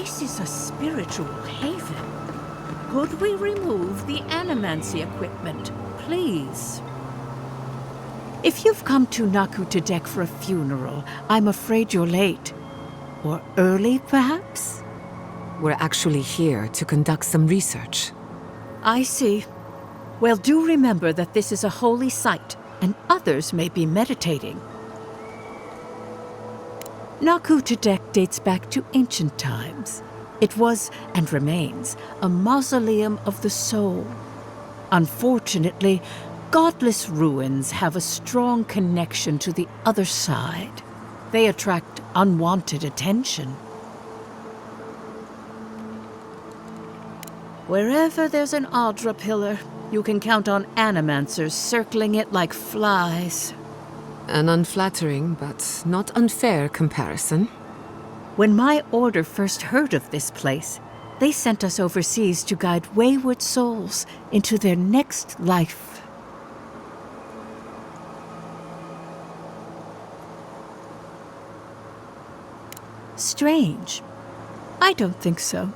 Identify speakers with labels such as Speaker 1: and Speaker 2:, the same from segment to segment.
Speaker 1: This is a spiritual haven. Could we remove the animancy equipment, please? If you've come to Nakutadek for a funeral, I'm afraid you're late. Or early, perhaps?
Speaker 2: We're actually here to conduct some research.
Speaker 1: I see. Well, do remember that this is a holy site, and others may be meditating. Nakutadek dates back to ancient times. It was, and remains, a mausoleum of the soul. Unfortunately, godless ruins have a strong connection to the other side. They attract unwanted attention. Wherever there's an Audra pillar, you can count on animancers circling it like flies.
Speaker 2: An unflattering but not unfair comparison.
Speaker 1: When my order first heard of this place, they sent us overseas to guide wayward souls into their next life. Strange. I don't think so.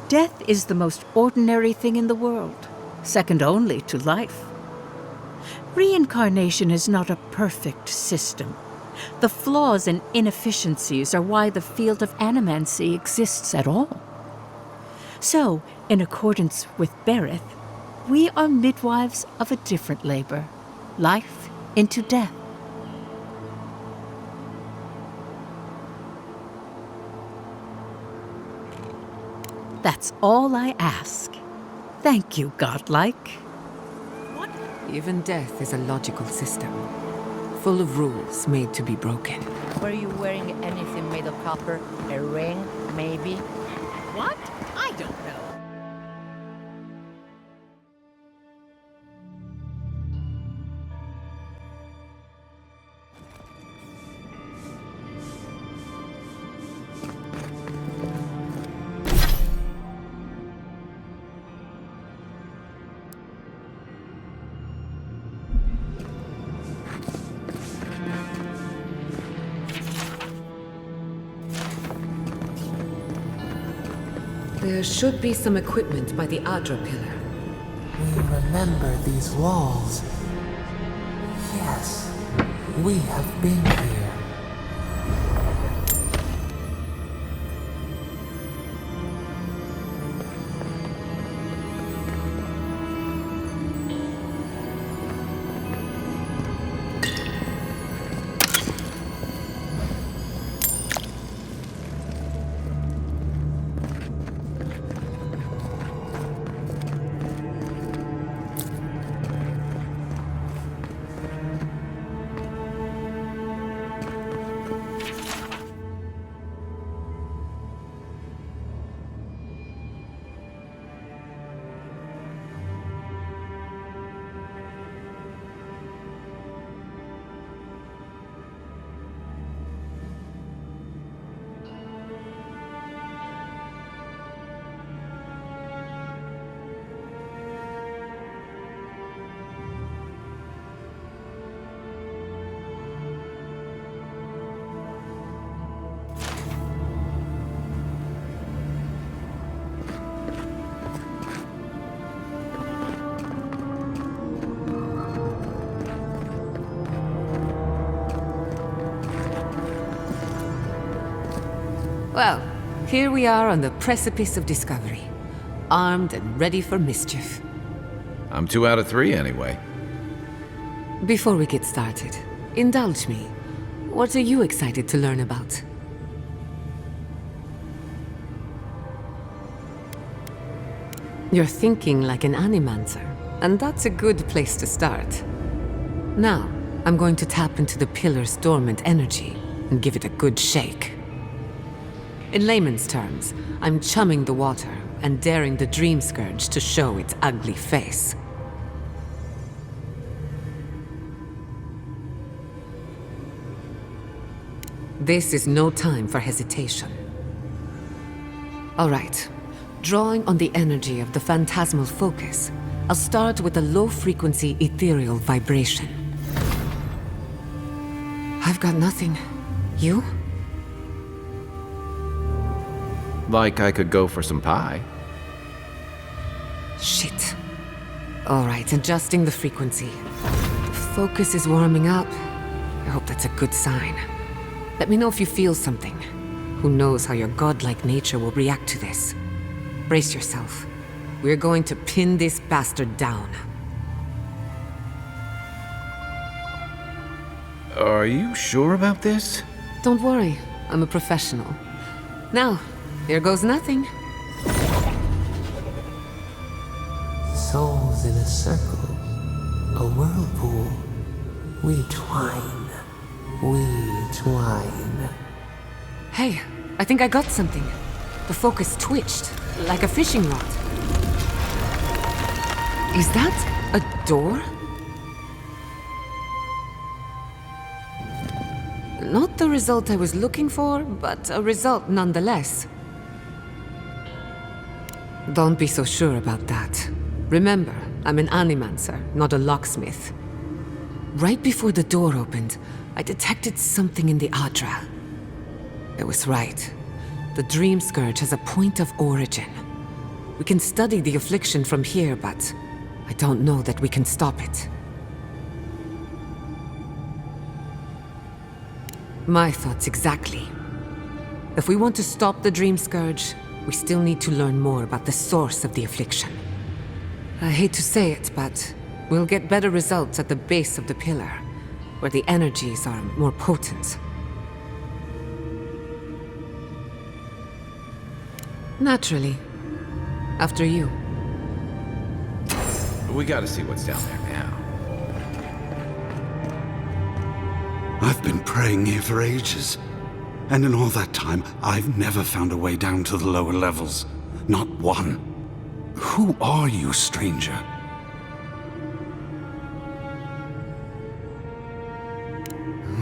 Speaker 1: Death is the most ordinary thing in the world, second only to life. Reincarnation is not a perfect system. The flaws and inefficiencies are why the field of animancy exists at all. So, in accordance with Berith, we are midwives of a different labor, life into death. That's all I ask. Thank you, godlike.
Speaker 2: What? Even death is a logical system, full of rules made to be broken.
Speaker 3: Were you wearing anything made of copper? A ring, maybe?
Speaker 1: What? I don't know.
Speaker 2: There should be some equipment by the Adra pillar.
Speaker 4: We remember these walls. Yes, we have been here.
Speaker 2: Well, here we are on the precipice of discovery, armed and ready for mischief.
Speaker 5: I'm 2 out of 3 anyway.
Speaker 2: Before we get started, indulge me. What are you excited to learn about? You're thinking like an animancer, and that's a good place to start. Now, I'm going to tap into the pillar's dormant energy and give it a good shake. In layman's terms, I'm chumming the water and daring the dream scourge to show its ugly face. This is no time for hesitation. All right, drawing on the energy of the phantasmal focus, I'll start with a low-frequency ethereal vibration. I've got nothing. You?
Speaker 5: Like I could go for some pie.
Speaker 2: Shit. Alright, adjusting the frequency. Focus is warming up. I hope that's a good sign. Let me know if you feel something. Who knows how your godlike nature will react to this. Brace yourself. We're going to pin this bastard down.
Speaker 5: Are you sure about this?
Speaker 2: Don't worry, I'm a professional. Now, here goes nothing.
Speaker 4: Souls in a circle, a whirlpool. We twine. We twine.
Speaker 2: Hey, I think I got something. The focus twitched, like a fishing rod. Is that a door? Not the result I was looking for, but a result nonetheless. Don't be so sure about that. Remember, I'm an animancer, not a locksmith. Right before the door opened, I detected something in the Adra. It was right. The Dream Scourge has a point of origin. We can study the affliction from here, but I don't know that we can stop it. My thoughts exactly. If we want to stop the Dream Scourge, we still need to learn more about the source of the affliction. I hate to say it, but we'll get better results at the base of the pillar, where the energies are more potent. Naturally. After you.
Speaker 5: We gotta see what's down there now.
Speaker 6: I've been praying here for ages. And in all that time, I've never found a way down to the lower levels. Not one. Who are you, stranger?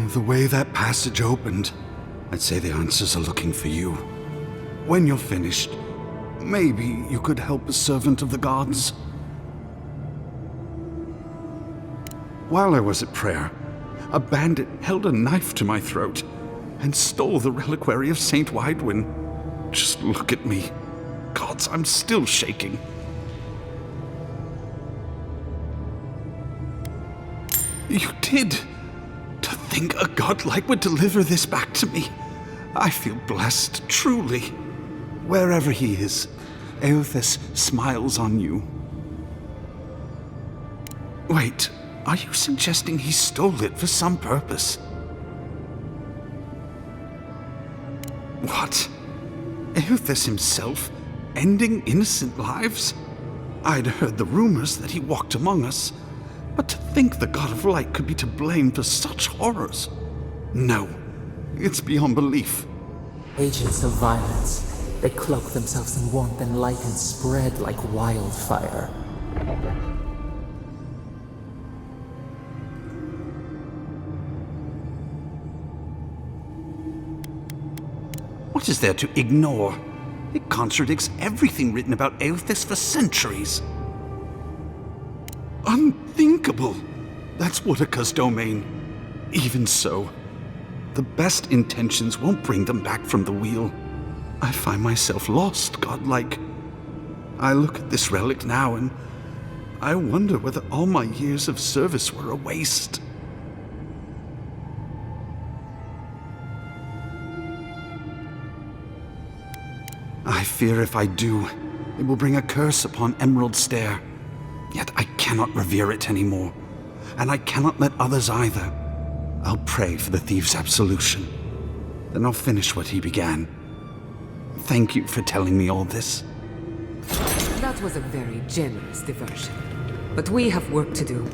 Speaker 6: The way that passage opened, I'd say the answers are looking for you. When you're finished, maybe you could help a servant of the gods. While I was at prayer, a bandit held a knife to my throat and stole the reliquary of Saint Widewin. Just look at me. Gods, I'm still shaking. You did! To think a godlike would deliver this back to me. I feel blessed, truly. Wherever he is, Eothas smiles on you. Wait, are you suggesting he stole it for some purpose? What? Eothas himself, ending innocent lives? I'd heard the rumors that he walked among us, but to think the God of Light could be to blame for such horrors? No, it's beyond belief.
Speaker 4: Agents of violence. They cloak themselves in warmth and light and spread like wildfire.
Speaker 6: What is there to ignore? It contradicts everything written about Eothas for centuries. Unthinkable! That's Woodaka's domain. Even so, the best intentions won't bring them back from the wheel. I find myself lost, godlike. I look at this relic now and I wonder whether all my years of service were a waste. I fear if I do, it will bring a curse upon Emerald Stair. Yet I cannot revere it anymore, and I cannot let others either. I'll pray for the thief's absolution. Then I'll finish what he began. Thank you for telling me all this.
Speaker 2: That was a very generous diversion. But we have work to do.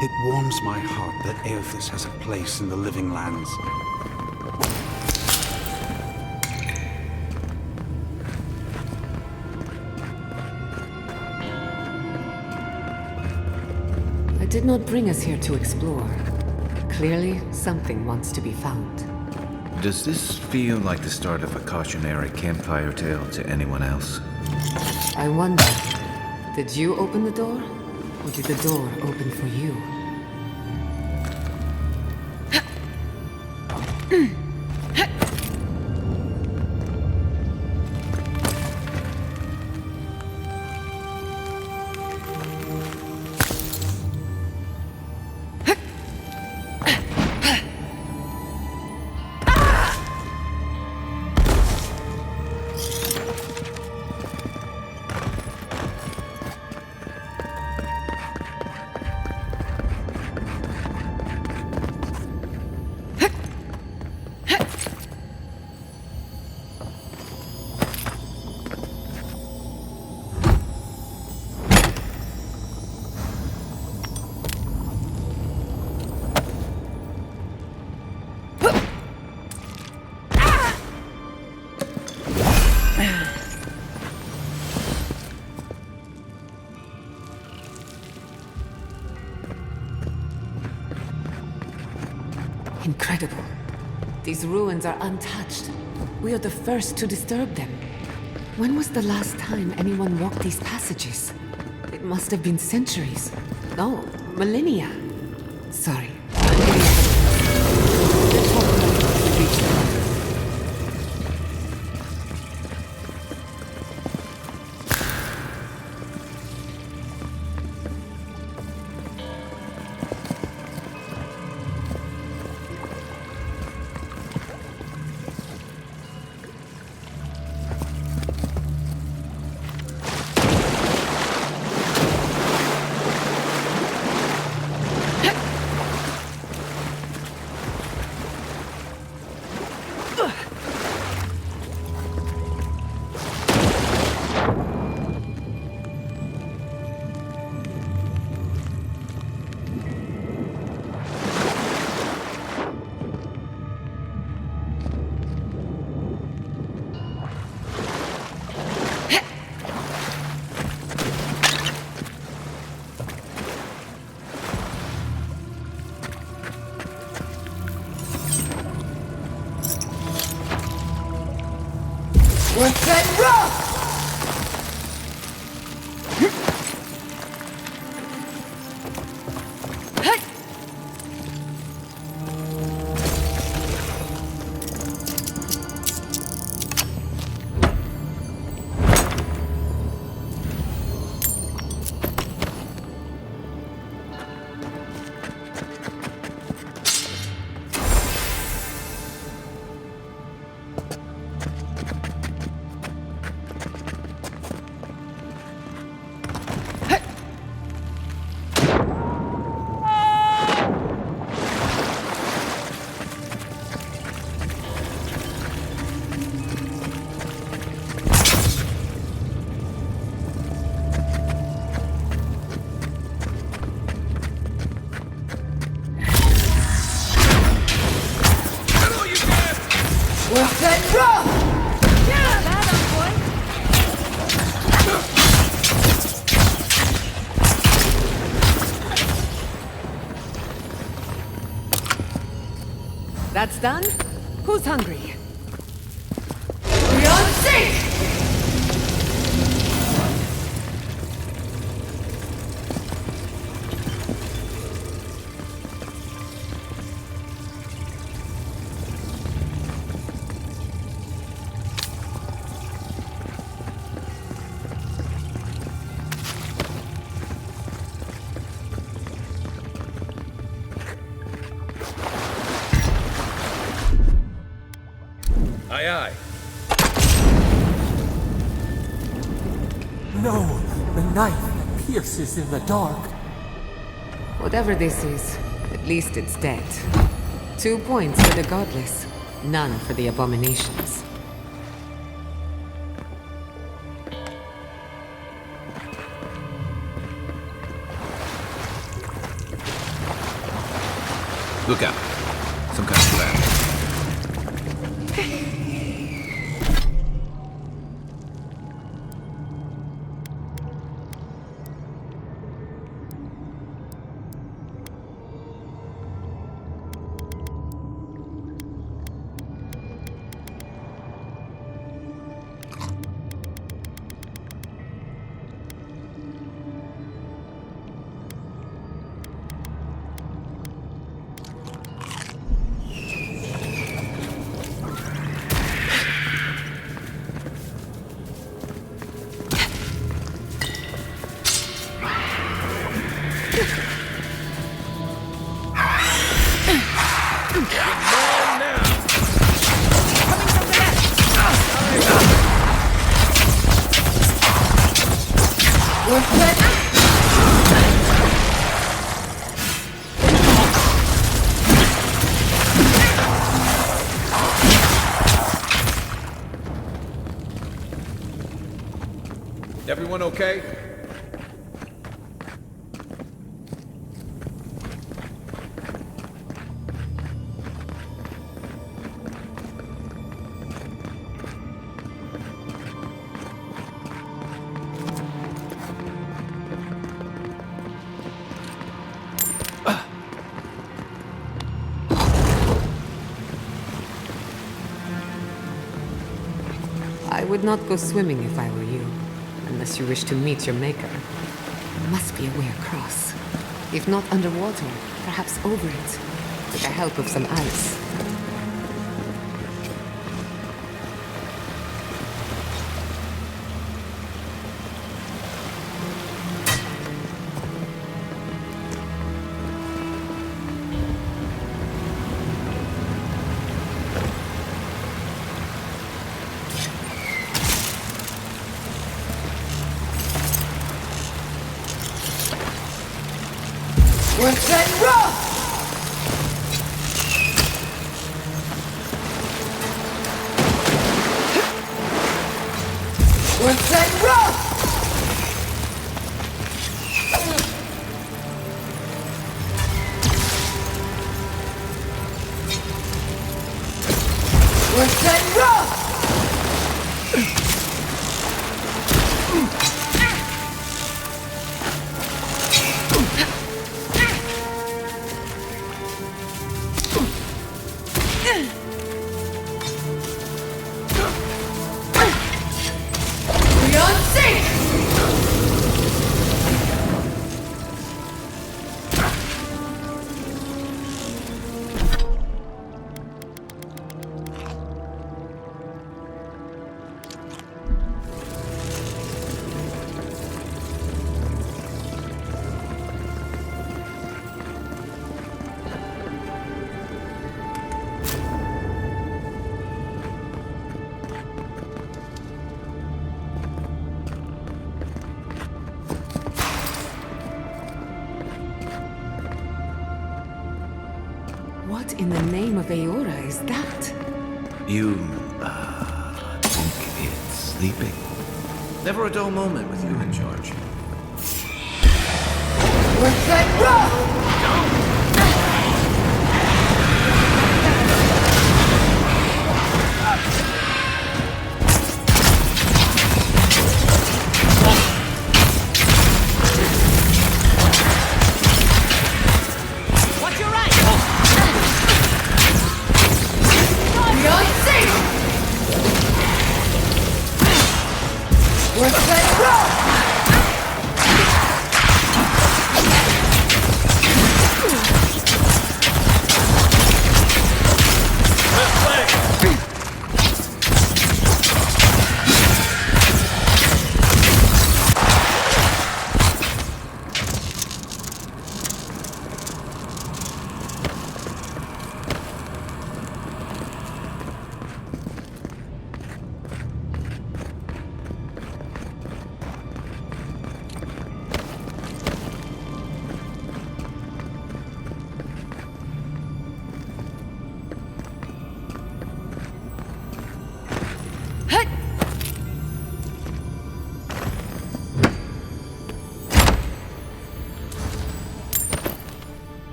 Speaker 6: It warms my heart that Eothas has a place in the living lands.
Speaker 2: I did not bring us here to explore. Clearly, something wants to be found.
Speaker 5: Does this feel like the start of a cautionary campfire tale to anyone else?
Speaker 2: I wonder, did you open the door? Or did the door open for you? Incredible. These ruins are untouched. We are the first to disturb them. When was the last time anyone walked these passages? It must have been centuries. No, millennia. Sorry. Let's hope we reach the water. That's done? Who's hungry?
Speaker 5: Aye, aye.
Speaker 4: No! The knife that pierces in the dark.
Speaker 2: Whatever this is, at least it's dead. 2 points for the godless, none for the abominations.
Speaker 5: Look out. Some kind of plan. Everyone okay?
Speaker 2: I would not go swimming if I were you, unless you wish to meet your maker. There must be a way across. If not underwater, perhaps over it, with the help of some ice. What in the name of Aora is that?
Speaker 5: You, think it's sleeping? Never a dull moment with you in charge.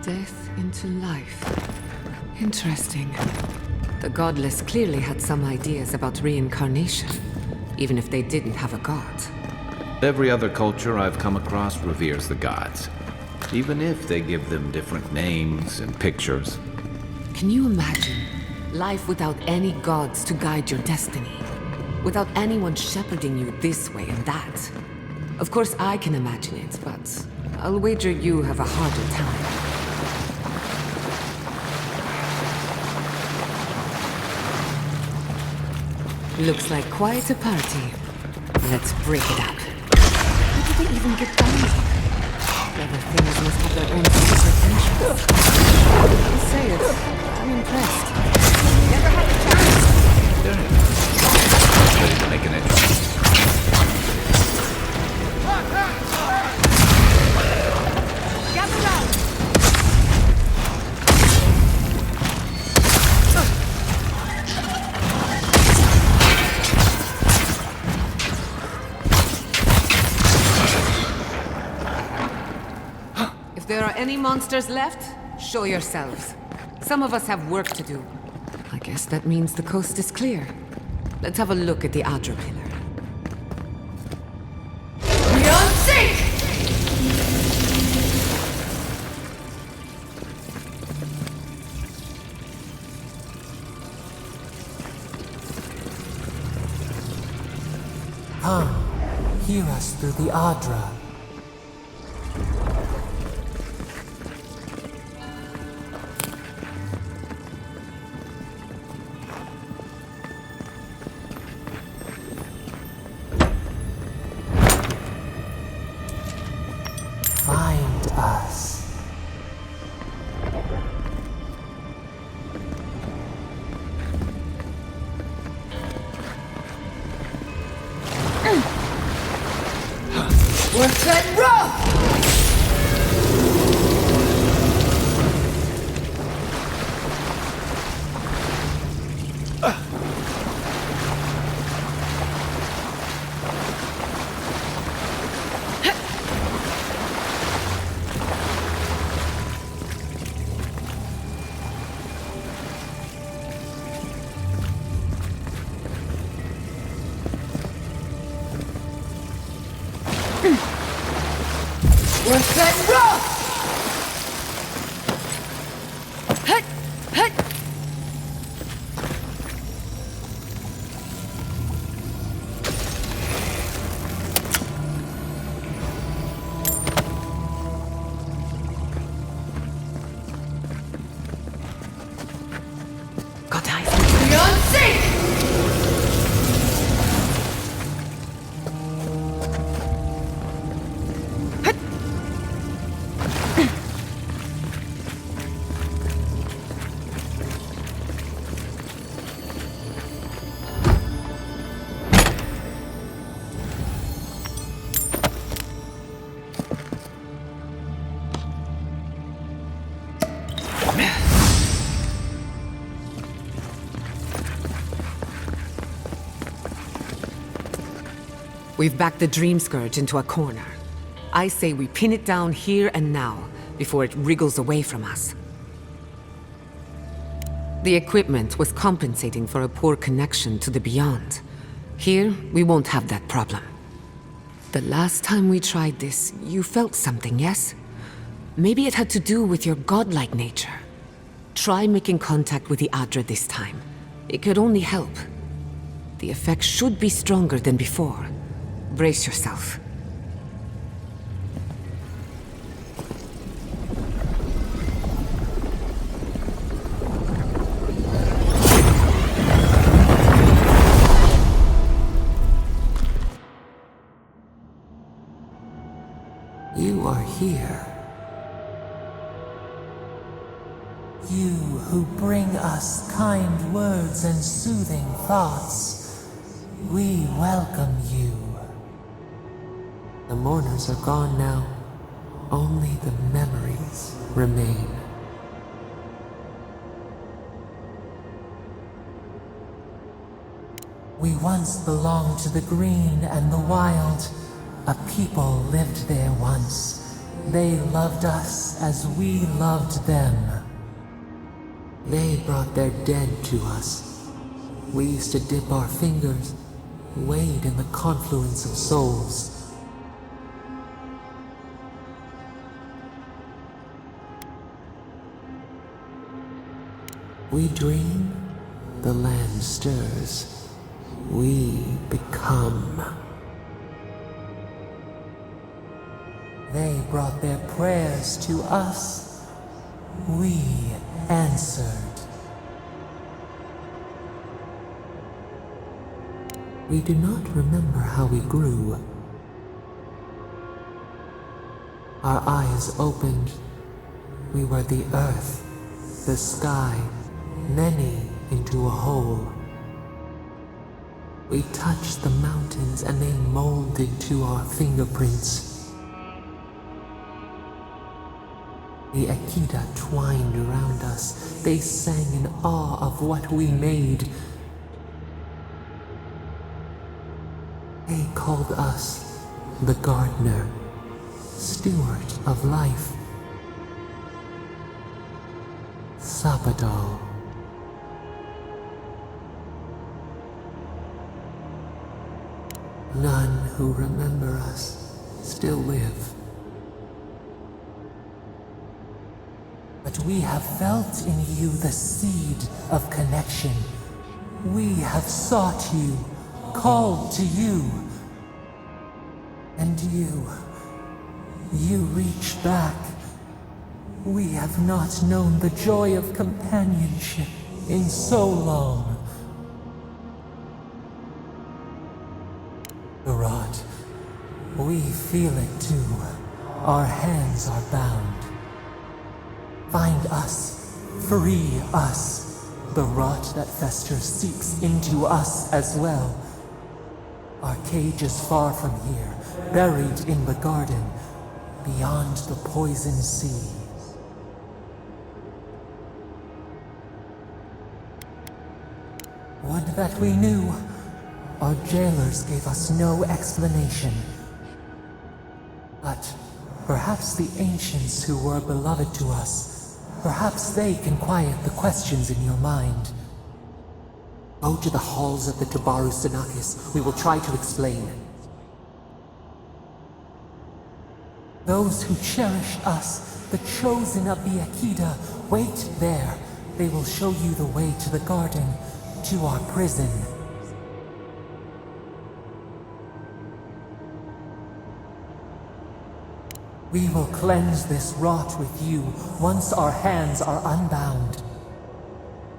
Speaker 2: Death into life. Interesting. The godless clearly had some ideas about reincarnation, even if they didn't have a god.
Speaker 5: Every other culture I've come across reveres the gods, even if they give them different names and pictures.
Speaker 2: Can you imagine life without any gods to guide your destiny? Without anyone shepherding you this way and that? Of course I can imagine it, but I'll wager you have a harder time. Looks like quite a party. Let's break it up. How did they even get down here? Clever things must have their own secret entrance. I'll say it. I'm impressed. Never had a chance.
Speaker 5: There it is. Ready to make an entrance.
Speaker 3: Gather round!
Speaker 2: If there are any monsters left, show yourselves. Some of us have work to do. I guess that means the coast is clear. Let's have a look at the Adra pillar.
Speaker 4: Come, hear us through the Adra. Find us.
Speaker 3: We're set rough! We're set rough! Hut! Hut!
Speaker 2: Got eyes.
Speaker 3: Beyond safe!
Speaker 2: We've backed the Dream Scourge into a corner. I say we pin it down here and now, before it wriggles away from us. The equipment was compensating for a poor connection to the Beyond. Here, we won't have that problem. The last time we tried this, you felt something, yes? Maybe it had to do with your godlike nature. Try making contact with the Adra this time. It could only help. The effect should be stronger than before. Brace yourself.
Speaker 4: You are here. You who bring us kind words and soothing thoughts, we welcome you. The mourners are gone now. Only the memories remain. We once belonged to the green and the wild. A people lived there once. They loved us as we loved them. They brought their dead to us. We used to dip our fingers, wade in the confluence of souls. We dream, the land stirs. We become. They brought their prayers to us. We answered. We do not remember how we grew. Our eyes opened. We were the earth, the sky, many into a whole. We touched the mountains and they molded to our fingerprints. The Akita twined around us. They sang in awe of what we made. They called us the gardener, steward of life. Sabadal. None who remember us still live. But we have felt in you the seed of connection. We have sought you, called to you. And you reach back. We have not known the joy of companionship in so long. The rot, we feel it too. Our hands are bound. Find us, free us. The rot that festers seeps into us as well. Our cage is far from here, buried in the garden, beyond the poison sea. Would that we knew. Our jailers gave us no explanation. But perhaps the ancients who were beloved to us, perhaps they can quiet the questions in your mind. Go to the halls of the Tabaru Sinakis. We will try to explain. Those who cherish us, the chosen of the Akida, wait there. They will show you the way to the garden, to our prison. We will cleanse this rot with you once our hands are unbound.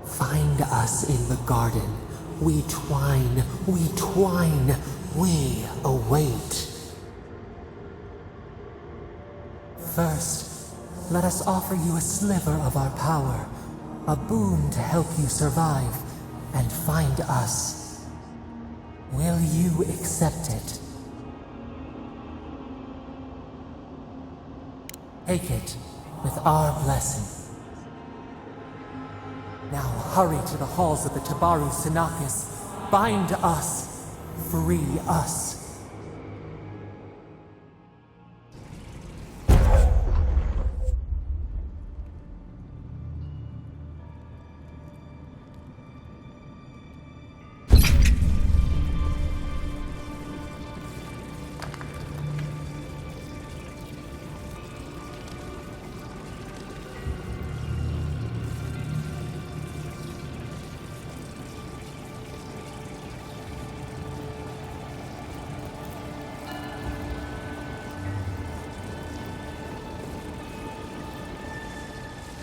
Speaker 4: Find us in the garden. We twine, we await. First, let us offer you a sliver of our power, a boon to help you survive and find us. Will you accept it? Take it with our blessing. Now hurry to the halls of the Tabaru Sinakis. Bind us. Free us.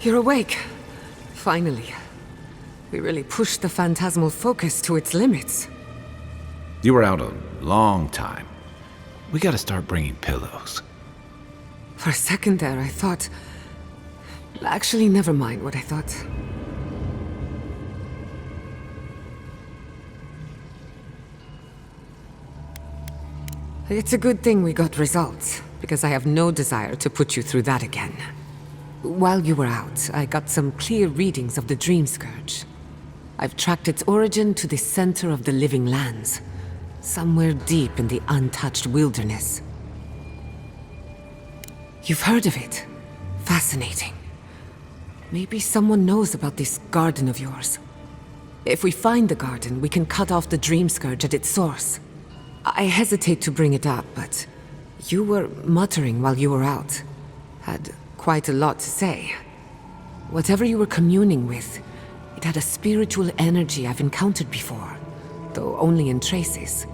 Speaker 2: You're awake. Finally. We really pushed the phantasmal focus to its limits.
Speaker 5: You were out a long time. We gotta start bringing pillows.
Speaker 2: For a second there, I thought... Actually, never mind what I thought. It's a good thing we got results, because I have no desire to put you through that again. While you were out, I got some clear readings of the Dream Scourge. I've tracked its origin to the center of the living lands, somewhere deep in the untouched wilderness. You've heard of it. Fascinating. Maybe someone knows about this garden of yours. If we find the garden, we can cut off the Dream Scourge at its source. I hesitate to bring it up, but you were muttering while you were out. Had quite a lot to say. Whatever you were communing with, it had a spiritual energy I've encountered before, though only in traces.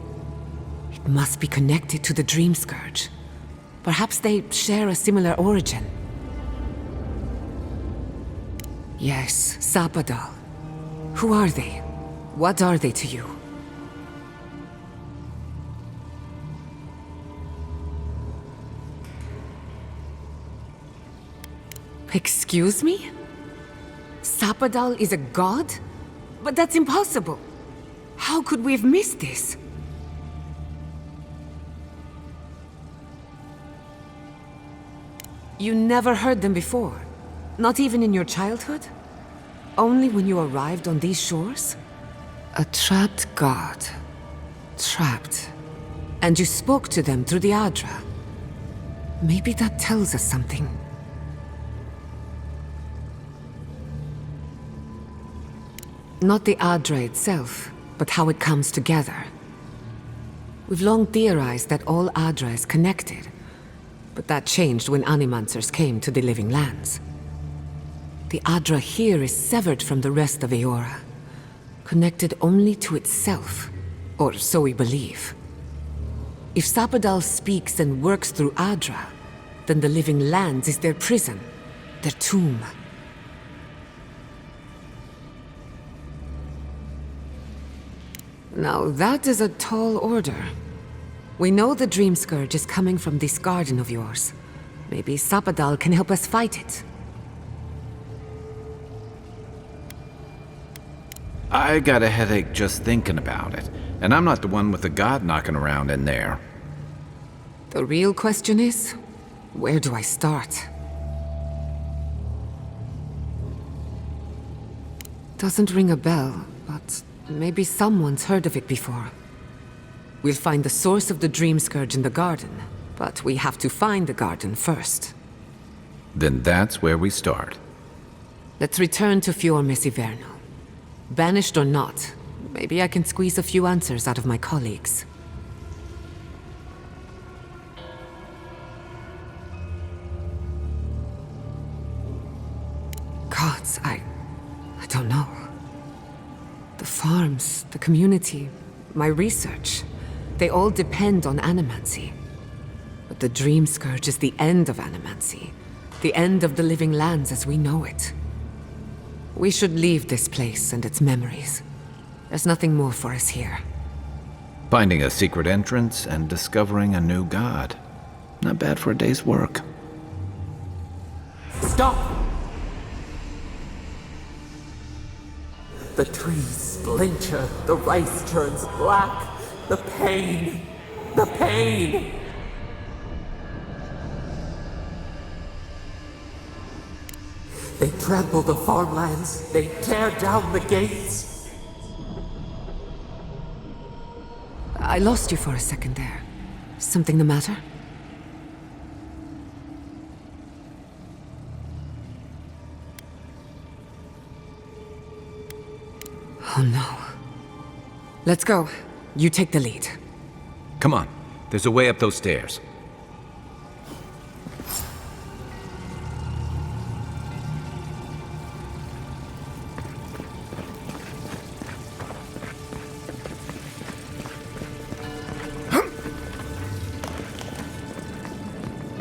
Speaker 2: It must be connected to the Dream Scourge. Perhaps they share a similar origin. Yes, Sapadal. Who are they? What are they to you? Excuse me? Sapadal is a god? But that's impossible. How could we have missed this? You never heard them before? Not even in your childhood? Only when you arrived on these shores? A trapped god. Trapped. And you spoke to them through the Adra. Maybe that tells us something. Not the Adra itself, but how it comes together. We've long theorized that all Adra is connected, but that changed when Animancers came to the Living Lands. The Adra here is severed from the rest of Eora, connected only to itself, or so we believe. If Sapadal speaks and works through Adra, then the living lands is their prison, their tomb. Now that is a tall order. We know the Dream Scourge is coming from this garden of yours. Maybe Sapadal can help us fight it.
Speaker 5: I got a headache just thinking about it, and I'm not the one with the god knocking around in there.
Speaker 2: The real question is, where do I start? Doesn't ring a bell, but maybe someone's heard of it before. We'll find the source of the Dream Scourge in the garden, but we have to find the garden first.
Speaker 5: Then that's where we start.
Speaker 2: Let's return to Fior Messiverno. Banished or not, maybe I can squeeze a few answers out of my colleagues. Gods, I don't know. The farms, the community, my research, they all depend on animancy. But the Dream Scourge is the end of animancy, the end of the living lands as we know it. We should leave this place and its memories. There's nothing more for us here.
Speaker 5: Finding a secret entrance and discovering a new god. Not bad for a day's work.
Speaker 4: Stop! The trees splinter, the rice turns black. The pain! The pain! They trample the farmlands, they tear down the gates.
Speaker 2: I lost you for a second there. Something the matter? Oh no. Let's go. You take the lead.
Speaker 5: Come on, there's a way up those stairs.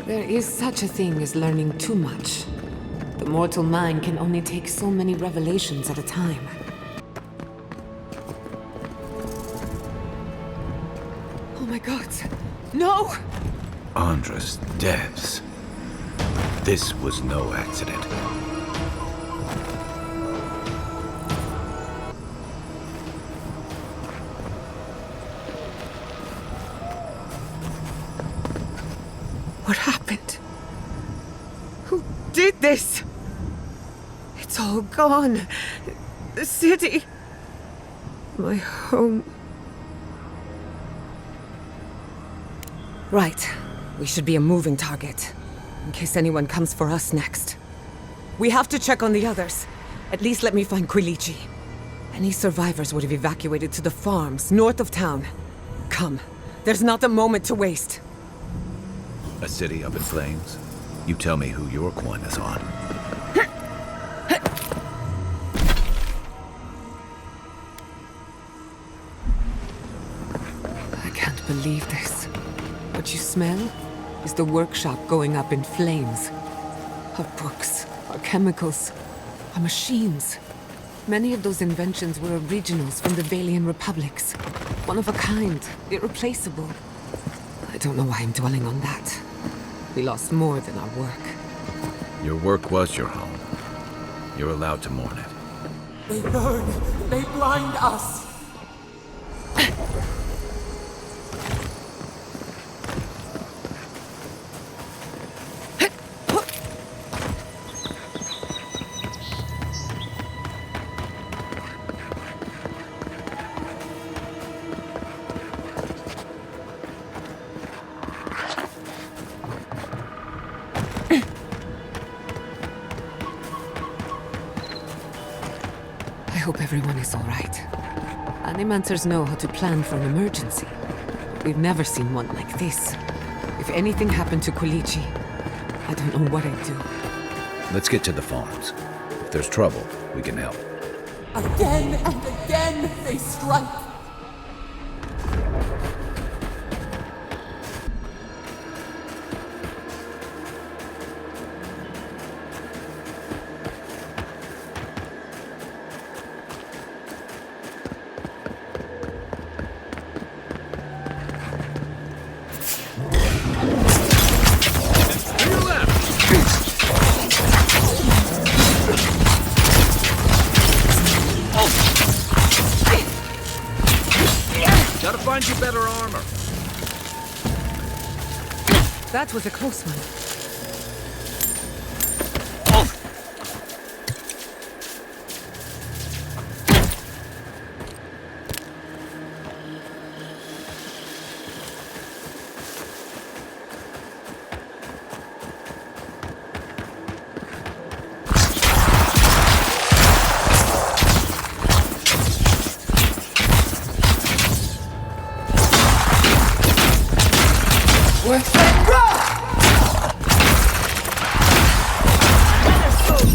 Speaker 2: There is such a thing as learning too much. The mortal mind can only take so many revelations at a time. Oh my god! No!
Speaker 5: Andra's deaths. This was no accident.
Speaker 2: What happened? Who did this? It's all gone. The city. My home. Right. We should be a moving target. In case anyone comes for us next. We have to check on the others. At least let me find Quilici. Any survivors would have evacuated to the farms north of town. Come. There's not a moment to waste.
Speaker 5: A city up in flames? You tell me who your coin is on.
Speaker 2: I can't believe this. What you smell is the workshop going up in flames. Our books, our chemicals, our machines. Many of those inventions were originals from the Valian republics. One of a kind, irreplaceable. I don't know why I'm dwelling on that. We lost more than our work.
Speaker 5: Your work was your home. You're allowed to mourn it.
Speaker 4: They burn, they blind us.
Speaker 2: I hope everyone is all right. Animancers know how to plan for an emergency. We've never seen one like this. If anything happened to Quilici, I don't know what I'd do.
Speaker 5: Let's get to the farms. If there's trouble, we can help.
Speaker 4: Again and again they strike.
Speaker 5: Gotta find you better armor.
Speaker 2: That was a close one.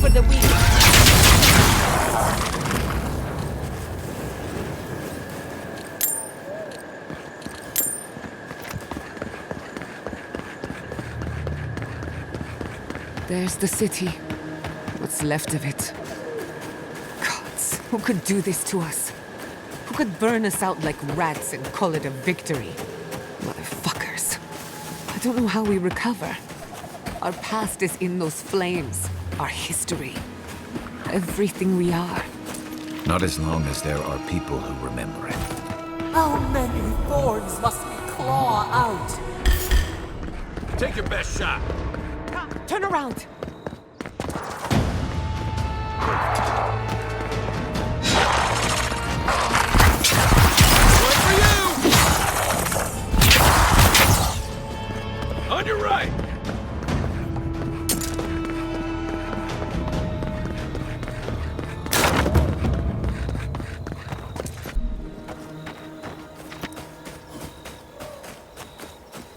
Speaker 3: For the wheel.
Speaker 2: There's the city. What's left of it. Gods, who could do this to us? Who could burn us out like rats and call it a victory? Motherfuckers. I don't know how we recover. Our past is in those flames. Our history. Everything we are.
Speaker 5: Not as long as there are people who remember it.
Speaker 4: How many thorns must we claw out?
Speaker 5: Take your best shot.
Speaker 2: Turn around!
Speaker 5: One for you! On your right!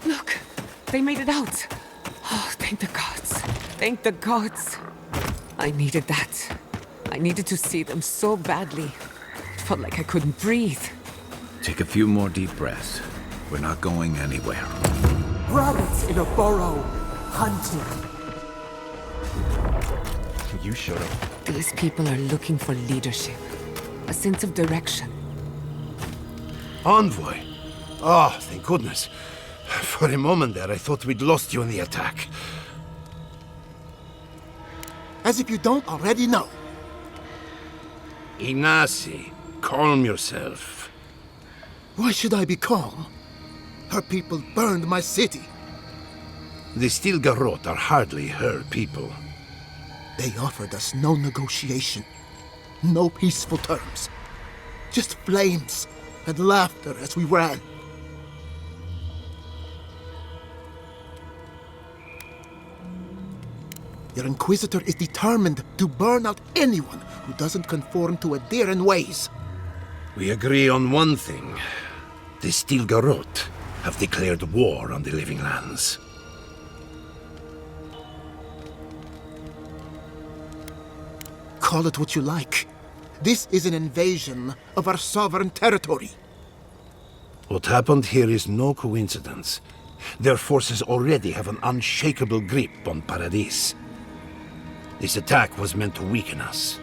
Speaker 2: Look! They made it out! Oh, thank the gods. Thank the gods. I needed that. I needed to see them so badly. It felt like I couldn't breathe.
Speaker 5: Take a few more deep breaths. We're not going anywhere.
Speaker 4: Rabbits in a burrow, hunting.
Speaker 7: You showed up.
Speaker 2: These people are looking for leadership. A sense of direction.
Speaker 7: Envoy. Oh, thank goodness. For a moment there, I thought we'd lost you in the attack.
Speaker 8: As if you don't already know.
Speaker 7: Ignacy, calm yourself.
Speaker 8: Why should I be calm? Her people burned my city.
Speaker 7: The Stilgarrot are hardly her people.
Speaker 8: They offered us no negotiation, no peaceful terms. Just flames and laughter as we ran. Your Inquisitor is determined to burn out anyone who doesn't conform to Adheran ways.
Speaker 7: We agree on one thing. The Stilgarrot have declared war on the Living Lands.
Speaker 8: Call it what you like. This is an invasion of our sovereign territory.
Speaker 7: What happened here is no coincidence. Their forces already have an unshakable grip on Paradis. This attack was meant to weaken us.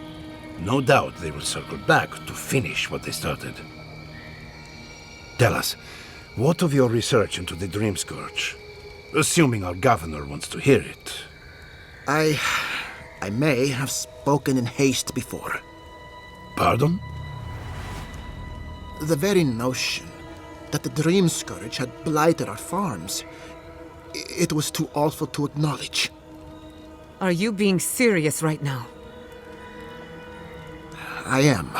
Speaker 7: No doubt they will circle back to finish what they started. Tell us, what of your research into the Dream Scourge? Assuming our governor wants to hear it.
Speaker 8: I may have spoken in haste before.
Speaker 7: Pardon?
Speaker 8: The very notion that the Dream Scourge had blighted our farms, it was too awful to acknowledge.
Speaker 2: Are you being serious right now?
Speaker 8: I am.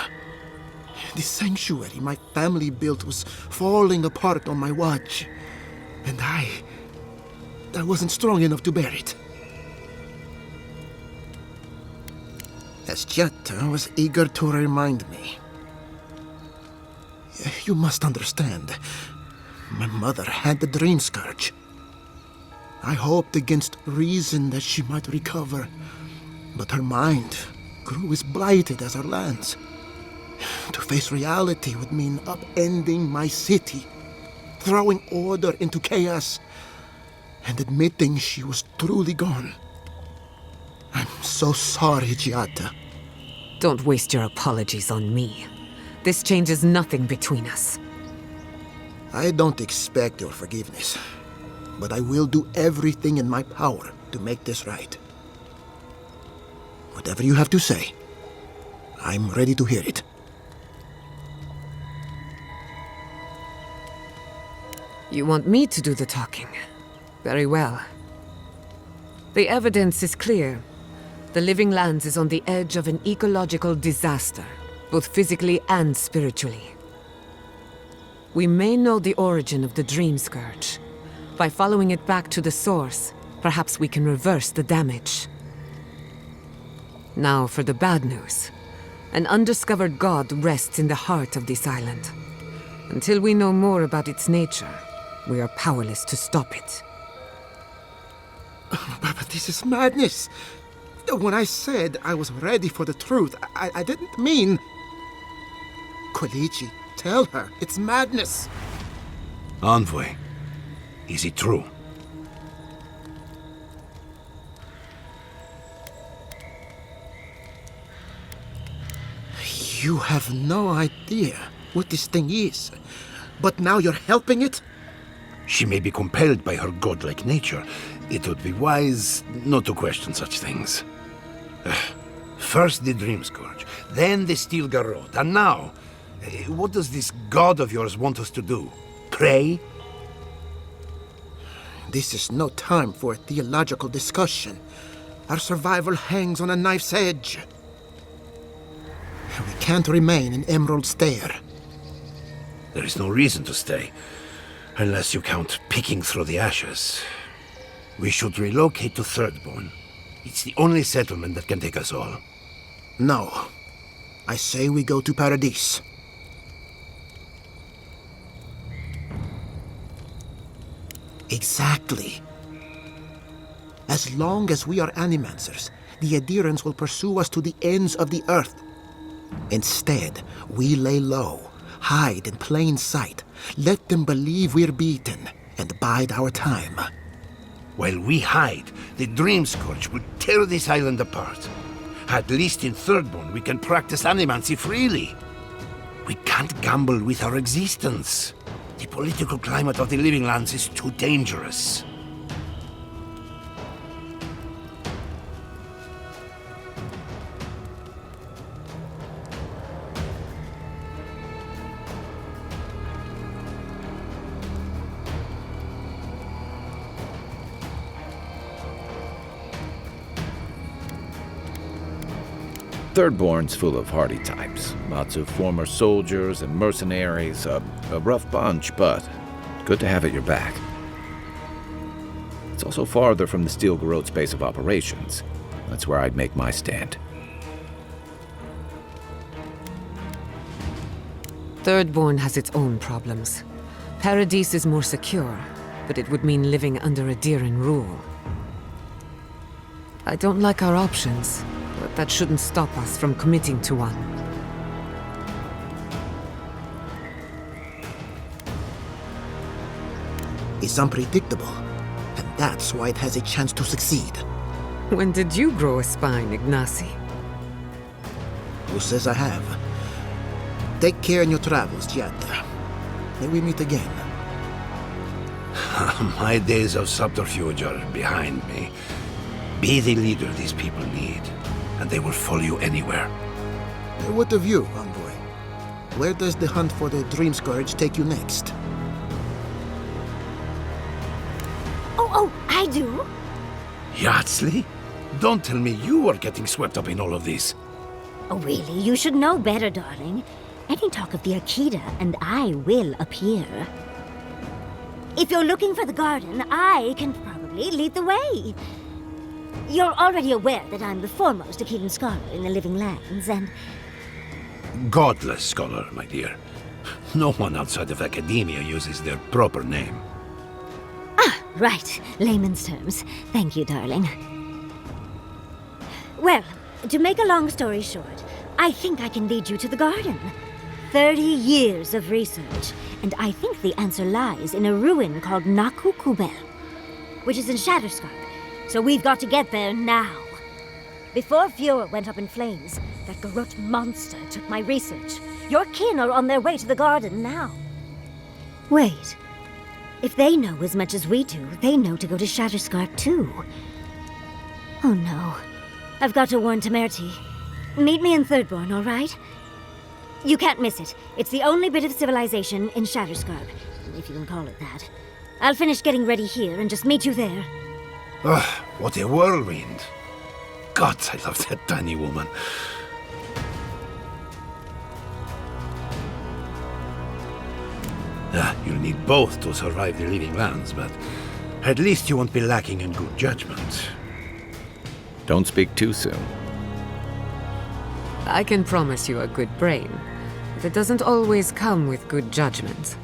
Speaker 8: The sanctuary my family built was falling apart on my watch. And I wasn't strong enough to bear it. As Giatta was eager to remind me. You must understand. My mother had the Dream Scourge. I hoped against reason that she might recover, but her mind grew as blighted as our lands. To face reality would mean upending my city, throwing order into chaos, and admitting she was truly gone. I'm so sorry, Giatta.
Speaker 2: Don't waste your apologies on me. This changes nothing between us.
Speaker 8: I don't expect your forgiveness, but I will do everything in my power to make this right. Whatever you have to say, I'm ready to hear it.
Speaker 2: You want me to do the talking? Very well. The evidence is clear. The Living Lands is on the edge of an ecological disaster, both physically and spiritually. We may know the origin of the Dream Scourge. By following it back to the source, perhaps we can reverse the damage. Now for the bad news. An undiscovered god rests in the heart of this island. Until we know more about its nature, we are powerless to stop it.
Speaker 8: But this is madness. When I said I was ready for the truth, I didn't mean... Koichi, tell her, it's madness.
Speaker 7: Envoy, is it true?
Speaker 8: You have no idea what this thing is. But now you're helping it?
Speaker 7: She may be compelled by her godlike nature. It would be wise not to question such things. First the Dream Scourge, then the Steel Garrote, and now, what does this god of yours want us to do? Pray?
Speaker 8: This is no time for a theological discussion. Our survival hangs on a knife's edge. We can't remain in Emerald Stair.
Speaker 7: There is no reason to stay, unless you count picking through the ashes. We should relocate to Thirdborn. It's the only settlement that can take us all.
Speaker 8: No. I say we go to Paradise. Exactly. As long as we are Animancers, the Adherents will pursue us to the ends of the earth. Instead, we lay low, hide in plain sight, let them believe we're beaten, and bide our time.
Speaker 7: While we hide, the Dream Scourge will tear this island apart. At least in Thirdborn, we can practice animancy freely. We can't gamble with our existence. The political climate of the Living Lands is too dangerous.
Speaker 5: Thirdborn's full of hardy types. Lots of former soldiers and mercenaries. A rough bunch, but good to have at your back. It's also farther from the Steel Garrote's base of operations. That's where I'd make my stand.
Speaker 2: Thirdborn has its own problems. Paradise is more secure, but it would mean living under Adheran rule. I don't like our options, but that shouldn't stop us from committing to one.
Speaker 8: It's unpredictable, and that's why it has a chance to succeed.
Speaker 2: When did you grow a spine, Ignacy?
Speaker 8: Who says I have? Take care in your travels, Giatta. May we meet again.
Speaker 7: My days of subterfuge are behind me. Be the leader these people need, and they will follow you anywhere.
Speaker 8: What of you, Envoy? Where does the hunt for the Dream Scourge take you next?
Speaker 9: Oh, I do?
Speaker 7: Yardsley? Don't tell me you are getting swept up in all of this.
Speaker 9: Oh, really? You should know better, darling. Any talk of the Akita, and I will appear. If you're looking for the garden, I can probably lead the way. You're already aware that I'm the foremost Akitan scholar in the Living Lands, and...
Speaker 7: Godless scholar, my dear. No one outside of academia uses their proper name.
Speaker 9: Ah, right. Layman's terms. Thank you, darling. Well, to make a long story short, I think I can lead you to the garden. 30 years of research, and I think the answer lies in a ruin called Naku Kubel, which is in Shatterscarp. So we've got to get there now. Before Fura went up in flames, that Garrote monster took my research. Your kin are on their way to the garden now. Wait. If they know as much as we do, they know to go to Shatterscarp too. Oh no. I've got to warn Temerity. Meet me in Thirdborn, all right? You can't miss it. It's the only bit of civilization in Shatterscarp. if you can call it that. I'll finish getting ready here and just meet you there.
Speaker 7: Ugh, what a whirlwind. God, I love that tiny woman. You'll need both to survive the Living Lands, but at least you won't be lacking in good judgment.
Speaker 5: Don't speak too soon.
Speaker 2: I can promise you a good brain, but it doesn't always come with good judgment.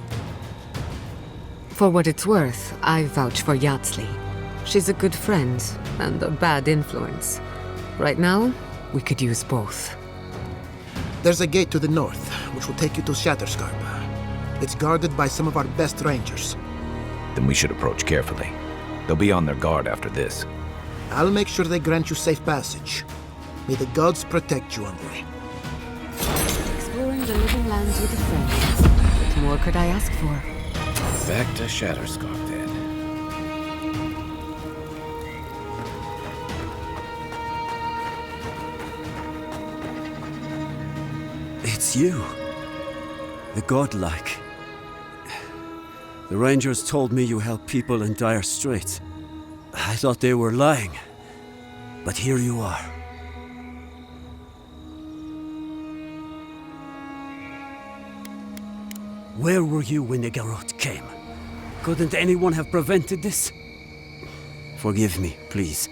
Speaker 2: For what it's worth, I vouch for Yatsli. She's a good friend and a bad influence. Right now, we could use both.
Speaker 8: There's a gate to the north, which will take you to Shatterscarp. It's guarded by some of our best rangers.
Speaker 5: Then we should approach carefully. They'll be on their guard after this.
Speaker 8: I'll make sure they grant you safe passage. May the gods protect you, Envoy.
Speaker 2: Exploring the Living Lands with a friend. What more could I ask for?
Speaker 5: Back to Shatterscarp, then.
Speaker 10: It's you. The godlike. The Rangers told me you help people in dire straits. I thought they were lying. But here you are. Where were you when the Garrote came? Couldn't anyone have prevented this? Forgive me, please.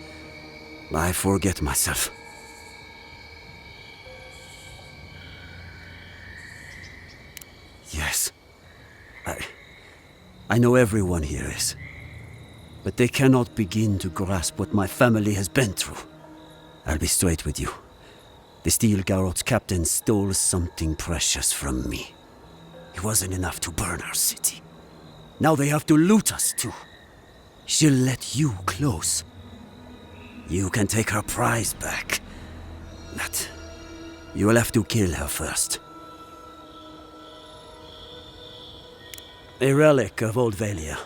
Speaker 10: I forget myself. Yes. I know everyone here is. But they cannot begin to grasp what my family has been through. I'll be straight with you. The Steel Garrote's captain stole something precious from me. It wasn't enough to burn our city. Now they have to loot us too. She'll let you close. You can take her prize back. But you will have to kill her first. A relic of Old Valia.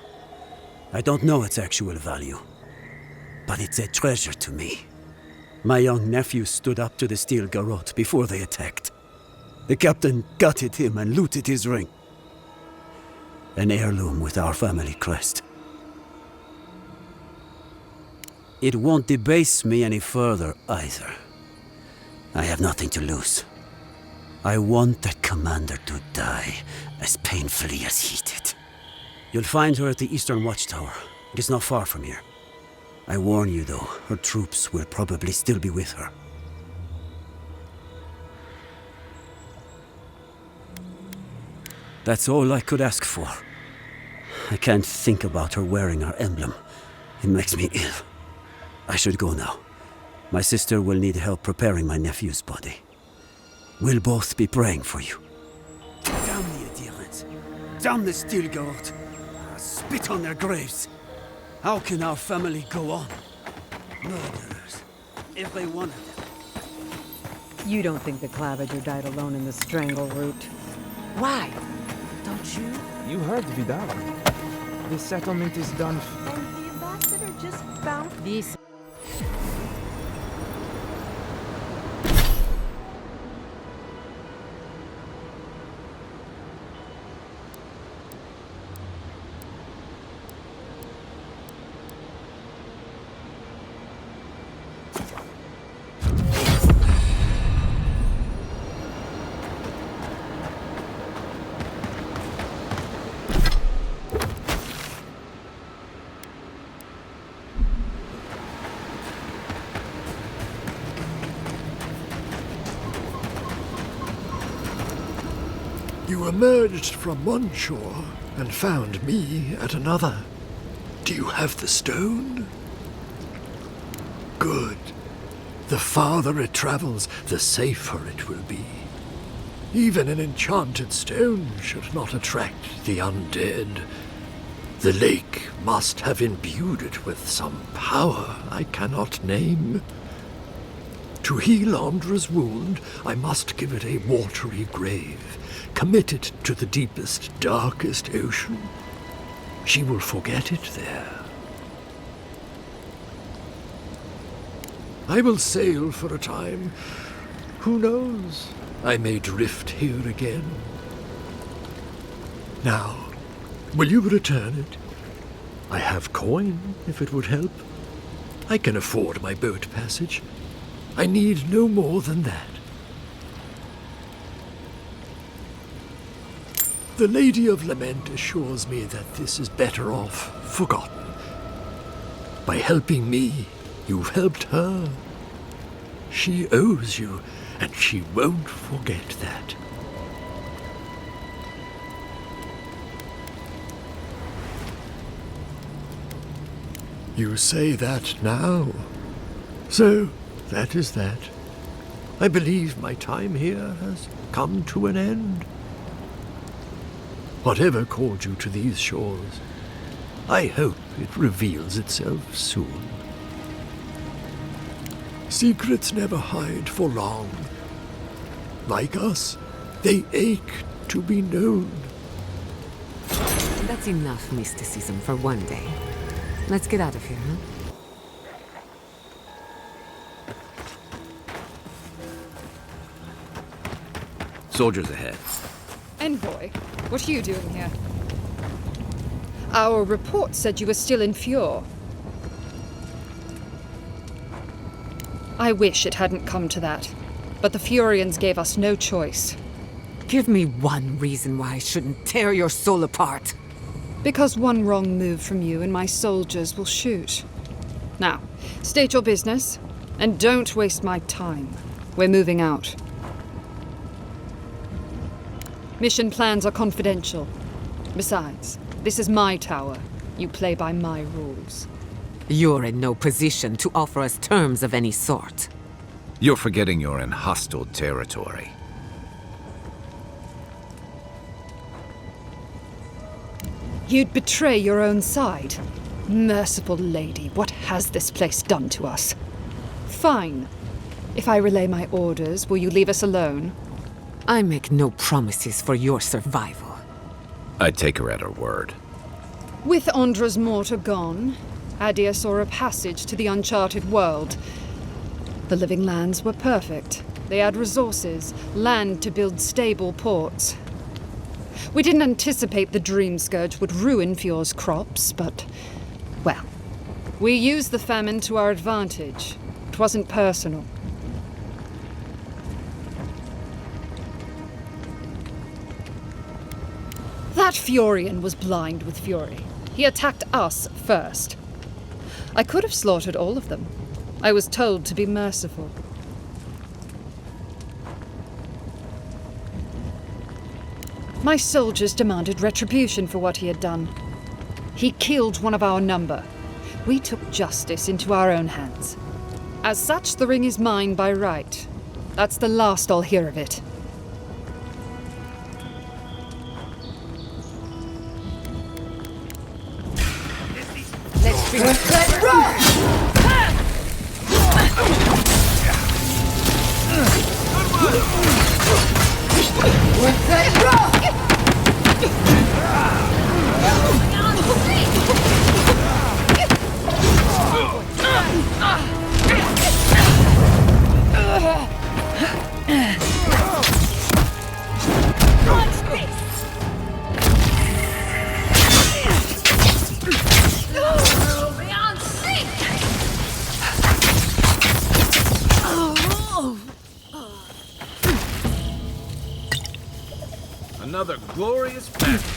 Speaker 10: I don't know its actual value, but it's a treasure to me. My young nephew stood up to the Steel Garrote before they attacked. The captain gutted him and looted his ring. An heirloom with our family crest. It won't debase me any further either. I have nothing to lose. I want that commander to die as painfully as he did. You'll find her at the Eastern Watchtower. It is not far from here. I warn you though, her troops will probably still be with her. That's all I could ask for. I can't think about her wearing her emblem. It makes me ill. I should go now. My sister will need help preparing my nephew's body. We'll both be praying for you. Damn the adherents. Damn the Steel Garrote. Spit on their graves. How can our family go on? Murderers. Every one of them.
Speaker 11: You don't think the Clavager died alone in the strangle route?
Speaker 3: Why? Don't you?
Speaker 12: You heard Vidal. The settlement is done.
Speaker 13: And the ambassador just found
Speaker 3: This.
Speaker 14: You emerged from one shore and found me at another. Do you have the stone? Good. The farther it travels, the safer it will be. Even an enchanted stone should not attract the undead. The lake must have imbued it with some power I cannot name. To heal Andra's wound, I must give it a watery grave, commit it to the deepest, darkest ocean. She will forget it there. I will sail for a time. Who knows? I may drift here again. Now, Will you return it? I have coin, if it would help. I can afford my boat passage. I need no more than that. The Lady of Lament assures me that this is better off forgotten. By helping me, you've helped her. She owes you, and she won't forget that. You say that now. So, that is that. I believe my time here has come to an end. Whatever called you to these shores, I hope it reveals itself soon. Secrets never hide for long. Like us, they ache to be known.
Speaker 2: That's enough mysticism for one day. Let's get out of here, huh?
Speaker 5: Soldiers ahead.
Speaker 15: Envoy, what are you doing here? Our report said you were still in Fjord. I wish it hadn't come to that, but the Furians gave us no choice.
Speaker 2: Give me one reason why I shouldn't tear your soul apart.
Speaker 15: Because one wrong move from you and my soldiers will shoot. Now, state your business, and don't waste my time. We're moving out. Mission plans are confidential. Besides, this is my tower. You play by my rules.
Speaker 2: You're in no position to offer us terms of any sort.
Speaker 5: You're forgetting you're in hostile territory.
Speaker 15: You'd betray your own side? Merciful lady, what has this place done to us? Fine. If I relay my orders, will you leave us alone?
Speaker 2: I make no promises for your survival.
Speaker 5: I'd take her at her word.
Speaker 15: With Andra's mortar gone, Adia saw a passage to the uncharted world. The living lands were perfect. They had resources, land to build stable ports. We didn't anticipate the Dream Scourge would ruin Fjord's crops, but, well, we used the famine to our advantage. It wasn't personal. That Furian was blind with fury. He attacked us first. I could have slaughtered all of them. I was told to be merciful. My soldiers demanded retribution for what he had done. He killed one of our number. We took justice into our own hands. As such, the ring is mine by right. That's the last I'll hear of it.
Speaker 2: Let's run!
Speaker 5: Another glorious battle.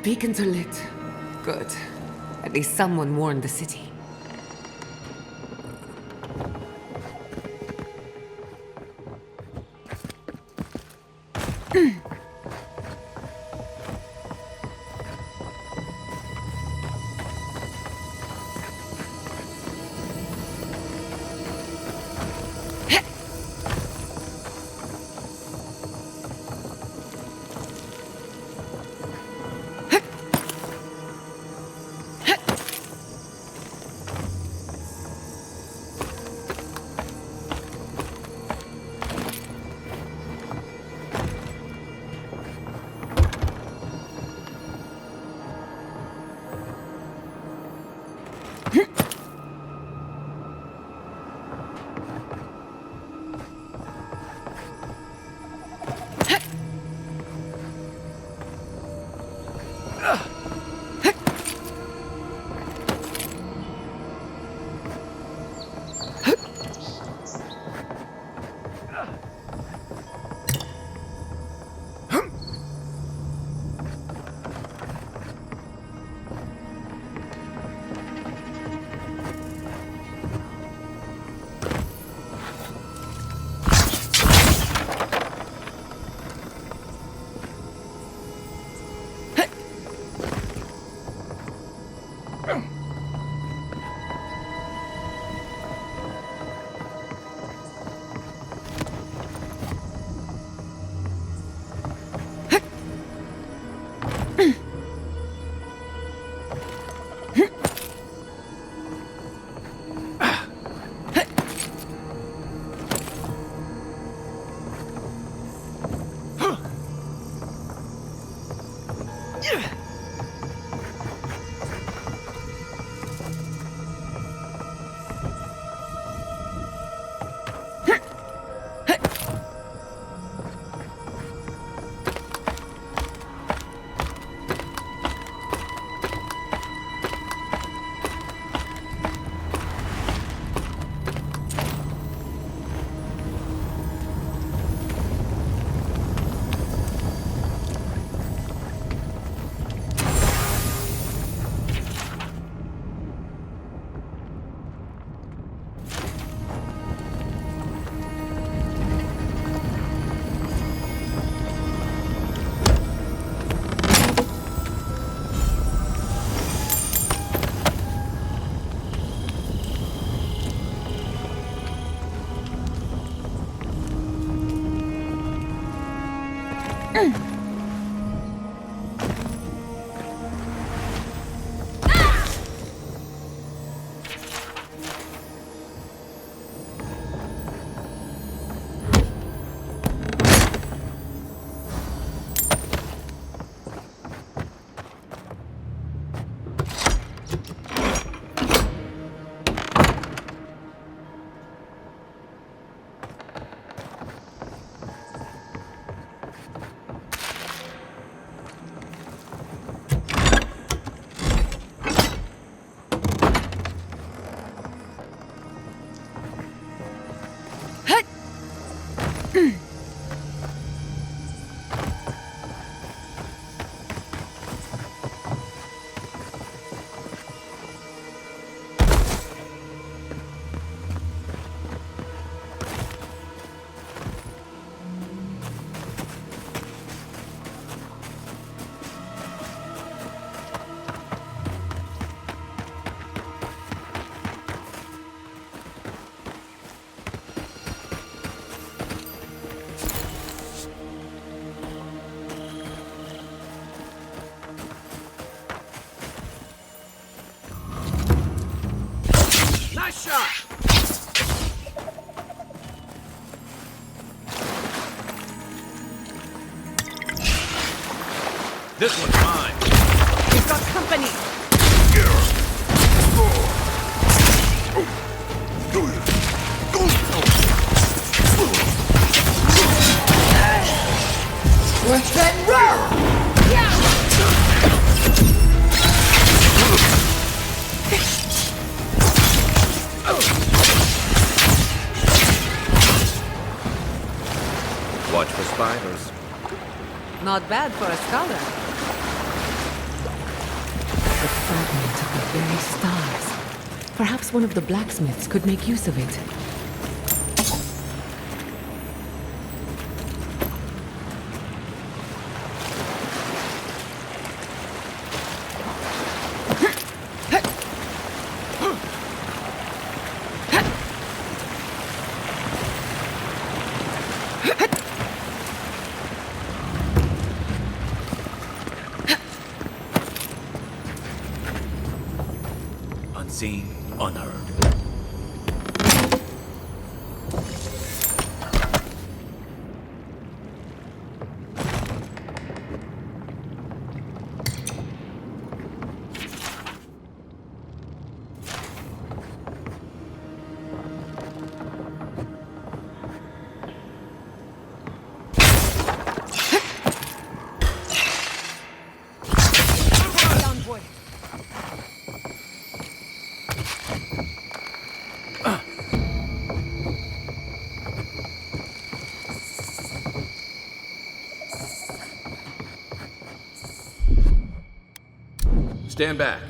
Speaker 2: beacons are lit. Good. At least someone warned the city.
Speaker 16: This one's mine.
Speaker 1: We've got company.
Speaker 17: What's that roar?
Speaker 5: Watch for spiders.
Speaker 2: Not bad for a scholar. fragment of the very stars. Perhaps one of the blacksmiths could make use of it.
Speaker 16: Unseen, unheard.
Speaker 3: Envoy.
Speaker 16: Stand back.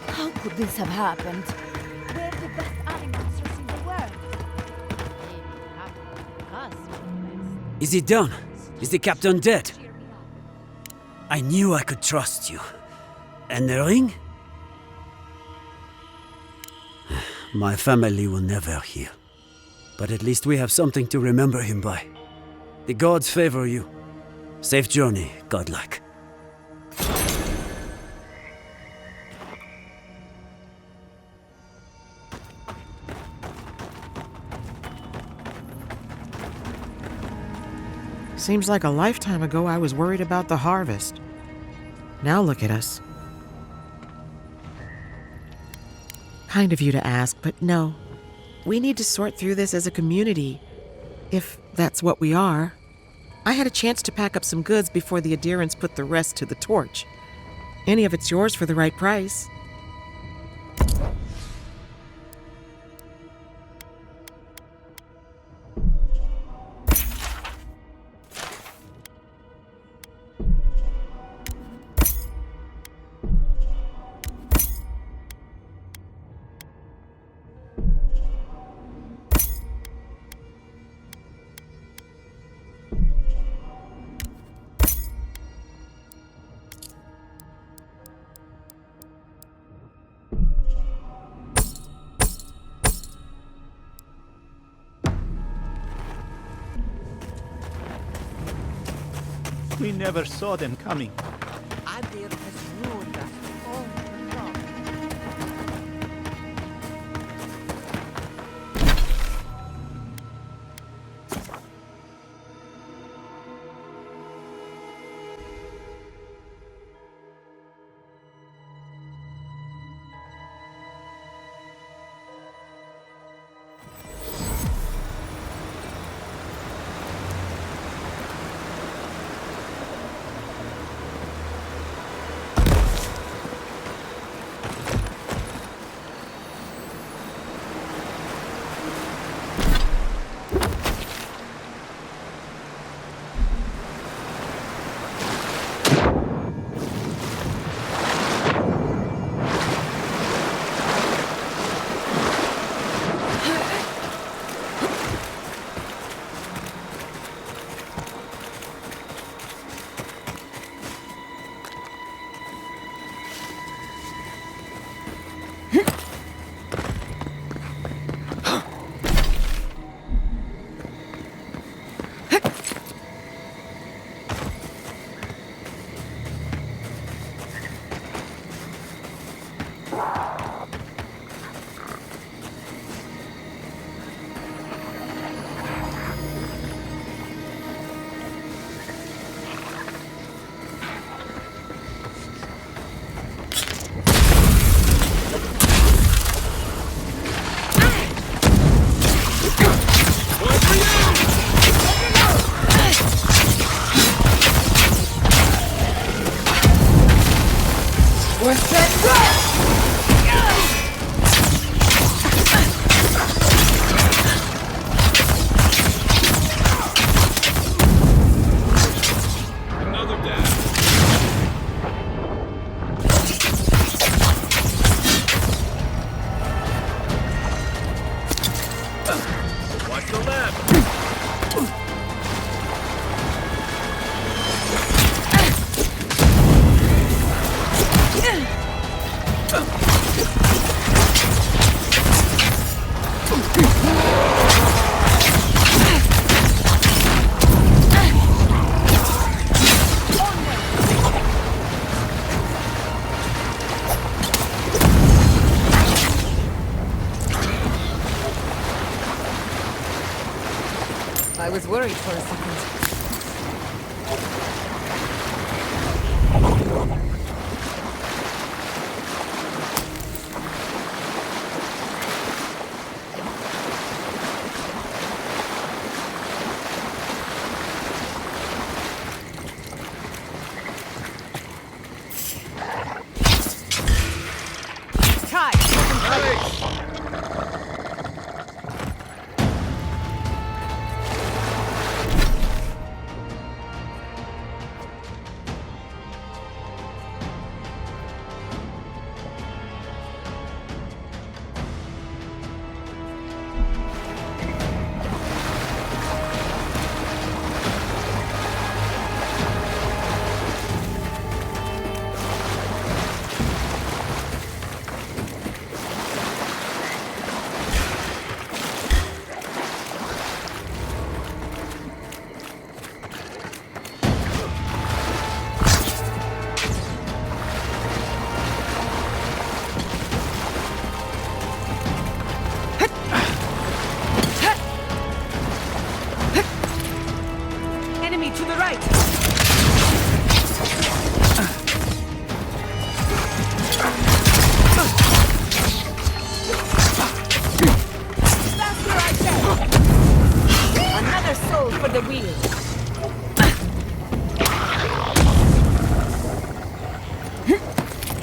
Speaker 9: How could this have happened?
Speaker 13: We're the best animals in the world.
Speaker 10: Is he done? Is the captain dead? I knew I could trust you. And the ring? My family will never hear. But at least we have something to remember him by. The gods favor you. Safe journey, godlike.
Speaker 12: Seems like a lifetime ago I was worried about the harvest. Now look at us. Kind of you to ask, but no. We need to sort through this as a community, if that's what we are. I had a chance to pack up some goods before the adherents put the rest to the torch. Any of it's yours for the right price.
Speaker 18: We never saw them coming.
Speaker 3: Adir has ruined us all along.
Speaker 2: I was worried for a second.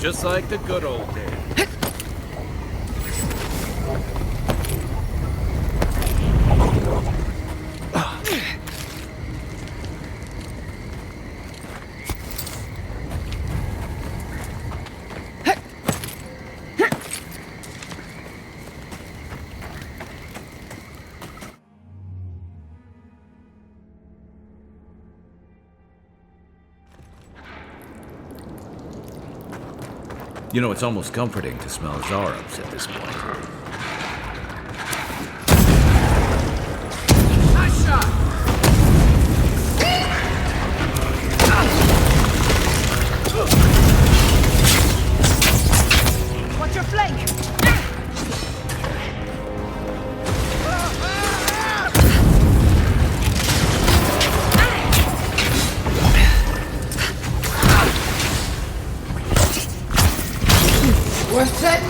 Speaker 5: Just like the good old days. You know, it's almost comforting to smell Zarubs at this point. Nice shot!
Speaker 17: Watch your flank!
Speaker 13: Worth it